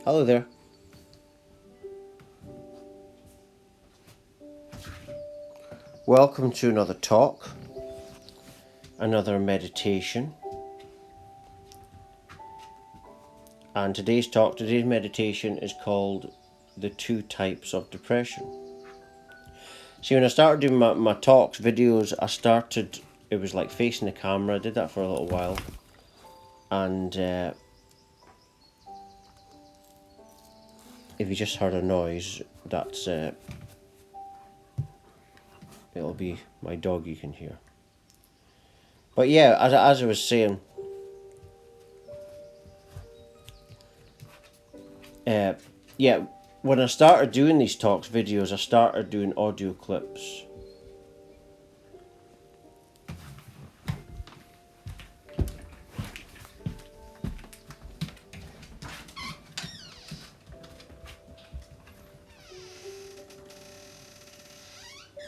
Hello there. Welcome to another talk, another meditation. And today's meditation is called The Two Types of Depression. See, when I started doing my talks, videos, it was like facing the camera. I did that for a little while. And if you just heard a noise, that's it'll be my dog you can hear. But yeah, as I was saying, when I started doing these talks videos, I started doing audio clips.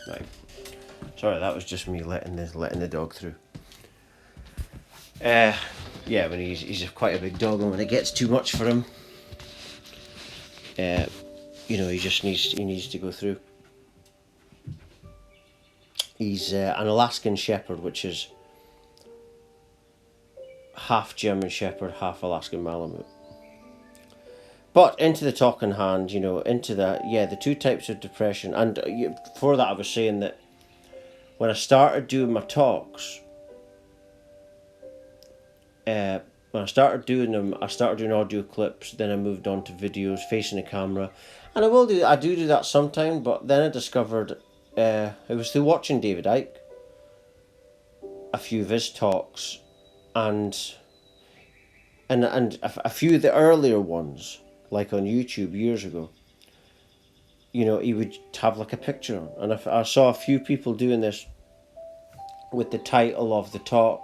Right. Sorry, that was just me letting the dog through. When he's quite a big dog, and when it gets too much for him, he needs to go through. He's an Alaskan Shepherd, which is half German Shepherd, half Alaskan Malamute. But into the talk in hand, the two types of depression. And before that, I was saying that when I started doing my talks, when I started doing them, I started doing audio clips, then I moved on to videos facing the camera. And I do that sometimes, but then I discovered it was through watching David Icke, a few of his talks, and a few of the earlier ones, like on YouTube years ago. He would have like a picture on, and I saw a few people doing this with the title of the talk.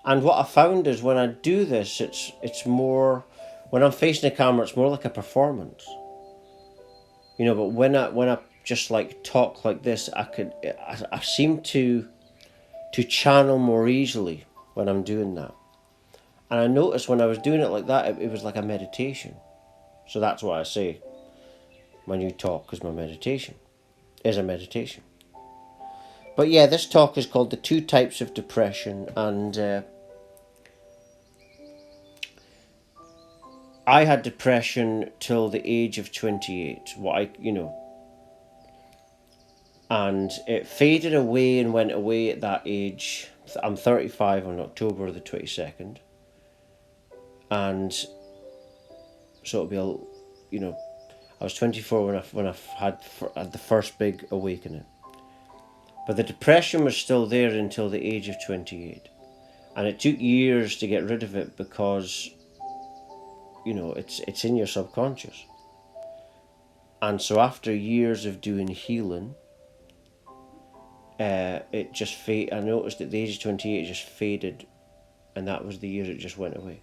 And what I found is when I do this, it's more, when I'm facing the camera, it's more like a performance. But when I just like talk like this, I seem to channel more easily when I'm doing that. And I noticed when I was doing it like that, it was like a meditation. So that's why I say my new talk is a meditation. But yeah, this talk is called The Two Types of Depression, and I had depression till the age of 28. And it faded away and went away at that age. I'm 35 on October the 22nd. And so it'll be, I was 24 when I had the first big awakening. But the depression was still there until the age of 28. And it took years to get rid of it because, it's in your subconscious. And so after years of doing healing, it just faded. I noticed at the age of 28 it just faded, and that was the year it just went away.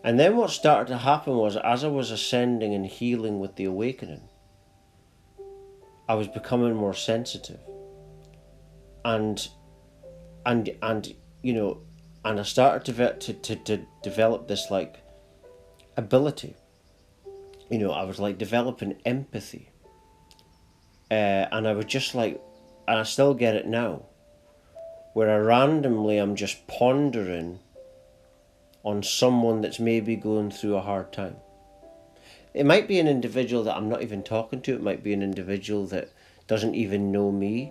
And then what started to happen was, as I was ascending and healing with the awakening, I was becoming more sensitive, and I started to develop this like ability. I was like developing empathy, and I would just like, and I still get it now, where I randomly am just pondering on someone that's maybe going through a hard time. It might be an individual that I'm not even talking to. It might be an individual that doesn't even know me.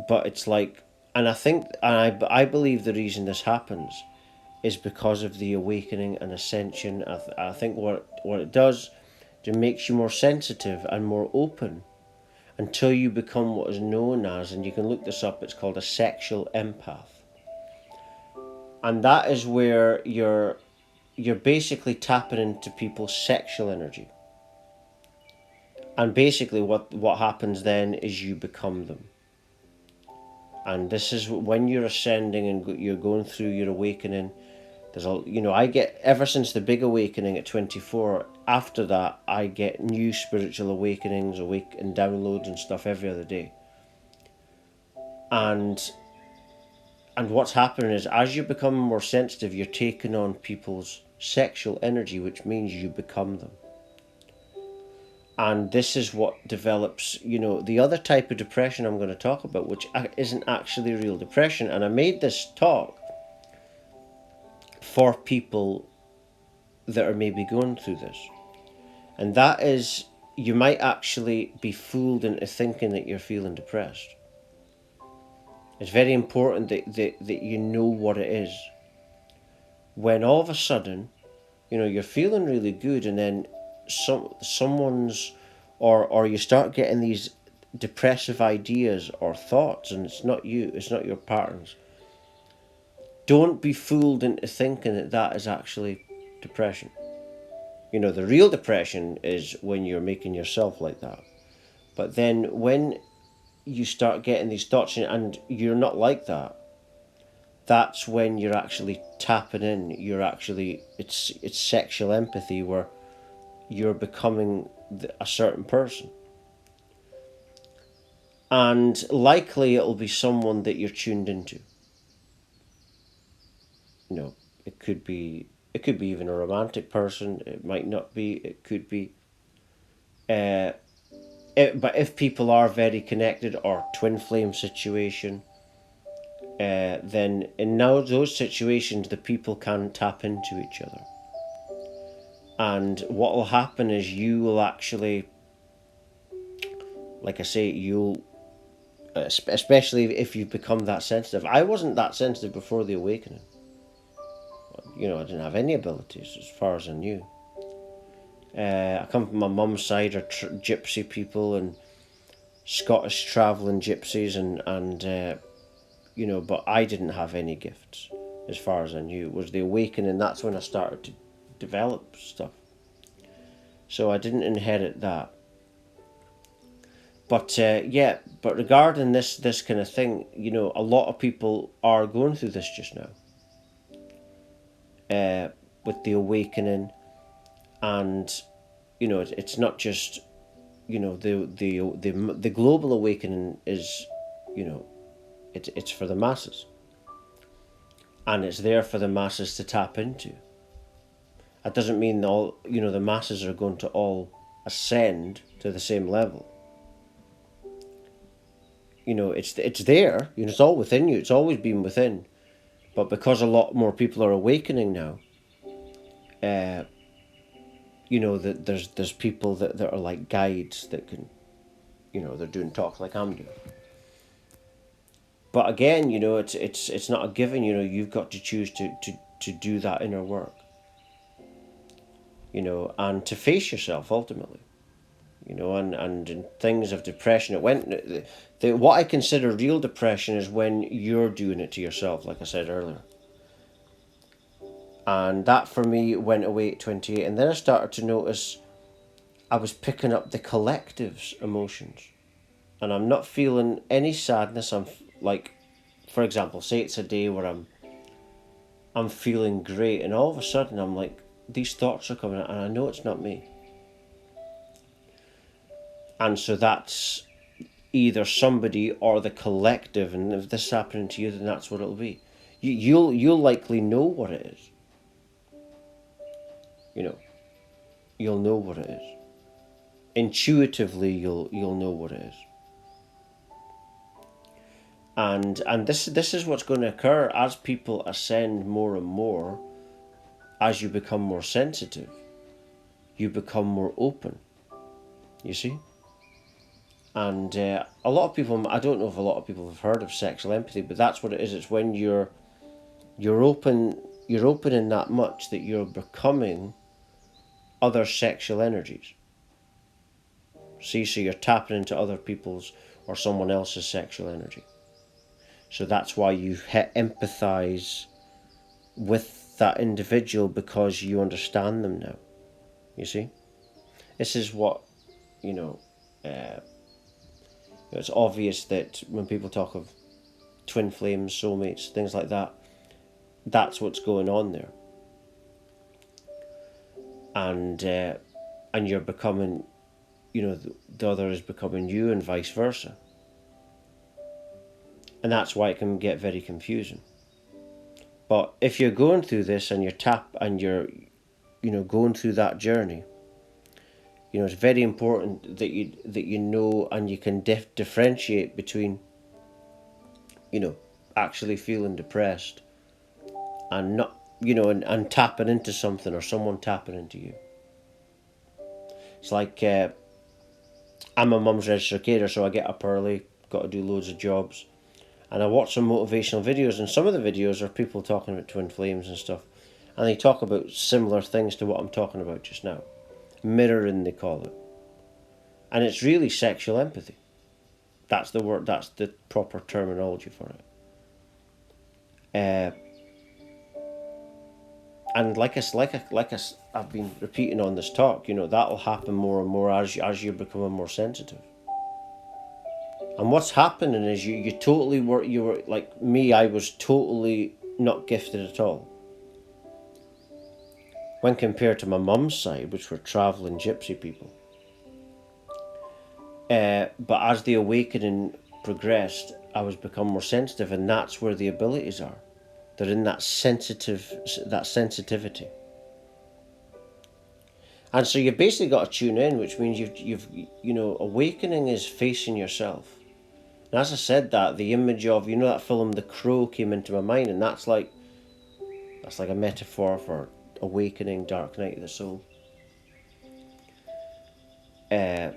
But it's like, and I believe the reason this happens is because of the awakening and ascension. I think what it does, it makes you more sensitive and more open until you become what is known as, and you can look this up, it's called a sexual empath. And that is where you're basically tapping into people's sexual energy. And basically what happens then is you become them. And this is when you're ascending and you're going through your awakening. I get, ever since the big awakening at 24, after that I get new spiritual awakenings, and downloads and stuff every other day. And what's happening is, as you're becoming more sensitive, you're taking on people's sexual energy, which means you become them. And this is what develops, the other type of depression I'm going to talk about, which isn't actually real depression. And I made this talk for people that are maybe going through this. And that is, you might actually be fooled into thinking that you're feeling depressed. It's very important that you know what it is. When all of a sudden, you're feeling really good, and then someone's, or you start getting these depressive ideas or thoughts, and it's not you, it's not your patterns. Don't be fooled into thinking that that is actually depression. The real depression is when you're making yourself like that. But then when you start getting these thoughts and you're not like that, that's when you're actually tapping in. It's sexual empathy, where you're becoming a certain person. And likely it'll be someone that you're tuned into. It could be even a romantic person. It might not be. It could be. But if people are very connected, or twin flame situation, then in now those situations, the people can tap into each other. And what will happen is you will actually, like I say, especially if you become that sensitive. I wasn't that sensitive before the awakening. I didn't have any abilities as far as I knew. I come from my mum's side are gypsy people and Scottish travelling gypsies, and but I didn't have any gifts as far as I knew. It was the awakening, that's when I started to develop stuff. So I didn't inherit that. But but regarding this kind of thing, a lot of people are going through this just now. With the awakening, and it's not just the global awakening is it's for the masses, and it's there for the masses to tap into. That doesn't mean all the masses are going to all ascend to the same level. It's there. It's all within you. It's always been within, but because a lot more people are awakening now, that there's people that are like guides that can, they're doing talks like I'm doing. But again, it's not a given. You've got to choose to do that inner work. And to face yourself ultimately. And in things of depression, what I consider real depression is when you're doing it to yourself, like I said earlier. And that for me went away at 28, and then I started to notice I was picking up the collective's emotions, and I'm not feeling any sadness. I'm like, for example, say it's a day where I'm feeling great, and all of a sudden I'm like, these thoughts are coming out, and I know it's not me. And so that's either somebody or the collective, and if this is happening to you, then that's what it'll be. You'll likely know what it is. You'll know what it is. Intuitively, you'll know what it is. And this is what's going to occur as people ascend more and more. As you become more sensitive, you become more open. You see. And a lot of people, I don't know if a lot of people have heard of sexual empathy, but that's what it is. It's when you're open in that much that you're becoming other sexual energies. See, so you're tapping into other people's or someone else's sexual energy. So that's why you empathize with that individual, because you understand them now. You see? This is what, it's obvious that when people talk of twin flames, soulmates, things like that, that's what's going on there. And you're becoming, the other is becoming you, and vice versa. And that's why it can get very confusing. But if you're going through this and you're going through that journey, it's very important that you know and you can differentiate between, actually feeling depressed and not, and tapping into something or someone tapping into you. It's like, I'm a mum's registered carer, so I get up early, got to do loads of jobs, and I watch some motivational videos, and some of the videos are people talking about twin flames and stuff, and they talk about similar things to what I'm talking about just now. Mirroring, they call it. And it's really sexual empathy. That's the word, that's the proper terminology for it. And I've been repeating on this talk, that'll happen more and more as you're becoming more sensitive. And what's happening is you were like me, I was totally not gifted at all. When compared to my mum's side, which were travelling gypsy people. But as the awakening progressed, I was become more sensitive, and that's where the abilities are. They're in that sensitivity. And so you've basically got to tune in, which means you've awakening is facing yourself. And as I said that, the image of, that film The Crow came into my mind, and that's like a metaphor for awakening, dark night of the soul. And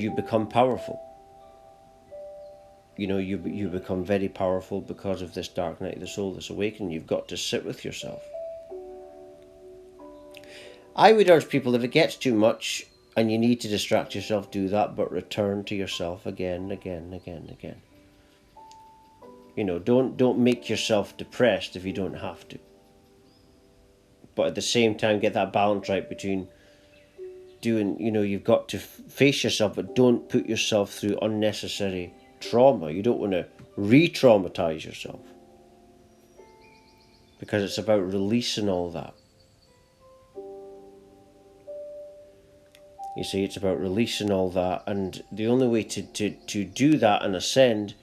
you become powerful. You become very powerful because of this dark night of the soul, this awakening. You've got to sit with yourself. I would urge people, if it gets too much and you need to distract yourself, do that, but return to yourself again. Don't make yourself depressed if you don't have to. But at the same time, get that balance right between doing, you've got to face yourself, but don't put yourself through unnecessary trauma. You don't want to re-traumatize yourself, because it's about releasing all that. You see, it's about releasing all that, and the only way to do that and ascend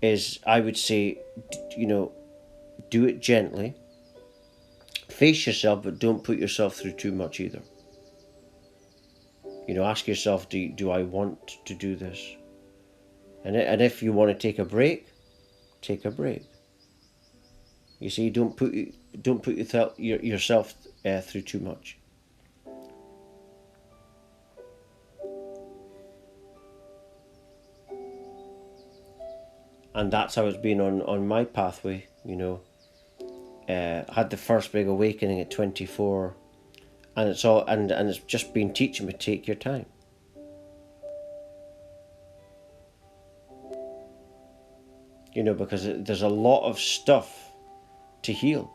is, I would say, do it gently. Face yourself, but don't put yourself through too much either. Ask yourself, do I want to do this? And if you want to take a break, take a break. You see, don't put yourself through too much. And that's how it's been on my pathway, I had the first big awakening at 24, and it's just been teaching me, take your time. Because there's a lot of stuff to heal,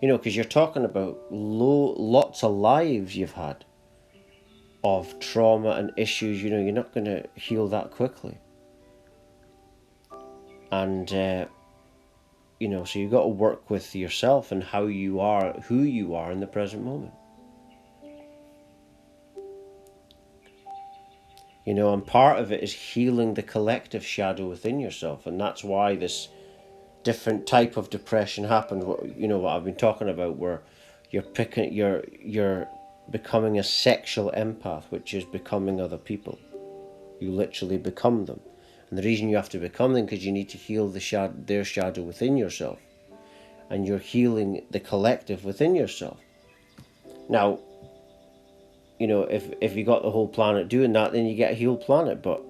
because you're talking about lots of lives you've had of trauma and issues. You're not going to heal that quickly. And, so you've got to work with yourself and who you are in the present moment. And part of it is healing the collective shadow within yourself. And that's why this different type of depression happened. What I've been talking about, where you're becoming a sexual empath, which is becoming other people. You literally become them. And the reason you have to become them, because you need to heal their shadow within yourself. And you're healing the collective within yourself. Now, if you got the whole planet doing that, then you get a healed planet. But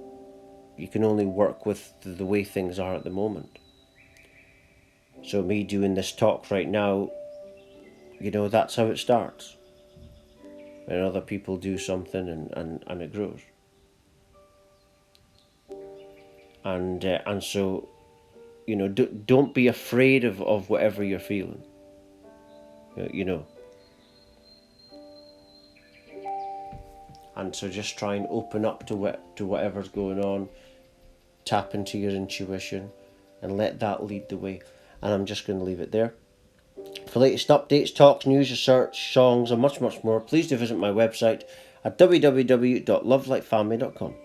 you can only work with the way things are at the moment. So me doing this talk right now, that's how it starts. When other people do something and it grows. And so, don't be afraid of whatever you're feeling. And so just try and open up to whatever's going on. Tap into your intuition and let that lead the way. And I'm just going to leave it there. For latest updates, talks, news, research, songs, and much, much more, please do visit my website at www.lovelightfamily.com.